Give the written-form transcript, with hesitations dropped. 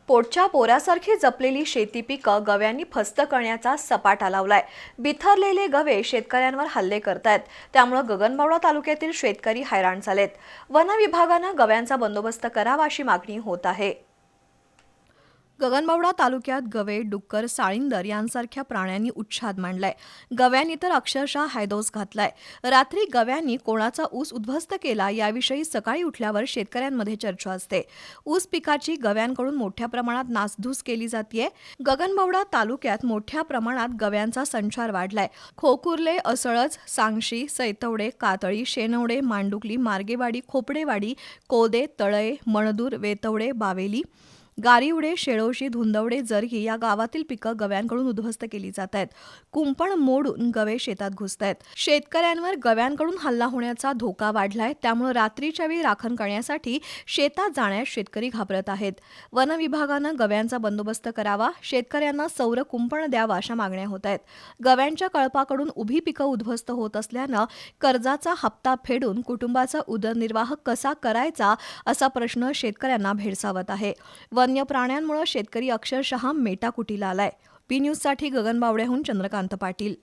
पोटच्या पोरासारखी जपलेली शेती पिकं गव्यांनी फस्त करण्याचा सपाटा लावलाय। बिथरलेले गवे शेतकऱ्यांवर हल्ले करतायत, त्यामुळे गगनबावडा तालुक्यातील शेतकरी हैराण झालेत। वन विभागाने गव्यांचा बंदोबस्त करावा अशी मागणी होत आहे। गगनबावडा तालुक्यात गवे, डुक्कर, साळींदर यांसारख्या प्राण्यांनी उच्छाद मांडलाय। गव्यांनी तर अक्षरशः हैदोस घातलाय। रात्री गव्यांनी कोणाचा ऊस उद्ध्वस्त केला याविषयी सकाळी उठल्यावर शेतकऱ्यांमध्ये चर्चा असते। ऊस पिकाची गव्यांकडून मोठ्या प्रमाणात नासधूस केली जाते। गगनबावडा तालुक्यात मोठ्या प्रमाणात गव्यांचा संचार वाढलाय। खोकुर्ले, असळज, सांगशी, सैतवडे, कातळी, शेनवडे, मांडुकली, मार्गेवाडी, खोपडेवाडी, कोदे, तळये, मणदूर, वेतवडे, बावेली, गारीवडे, शेळोशी, धुंदवडे, जरगी या गावातील पिकं गव्यांकडून उद्ध्वस्त केली जात आहेत। कुंपण मोडून गवे शेतात घुसतायत। शेतकऱ्यांवर गव्यांकडून हल्ला होण्याचा धोका वाढलाय, त्यामुळे रात्रीच्या वेळी राखण करण्यासाठी शेतात जाण्यास शेतकरी घाबरत आहेत। वन विभागानं गव्यांचा बंदोबस्त करावा, शेतकऱ्यांना सौर कुंपण द्यावा अशा मागण्या होत आहेत। गव्यांच्या कळपाकडून उभी पिकं उद्ध्वस्त होत असल्यानं कर्जाचा हप्ता फेडून कुटुंबाचा उदरनिर्वाह कसा करायचा असा प्रश्न शेतकऱ्यांना भेडसावत आहे। वन्य प्राण्यांमुळे शेतकरी अक्षरशः मेटाकुटीला आलाय। पी न्यूजसाठी गगनबावड्याहून चंद्रकांत पाटील।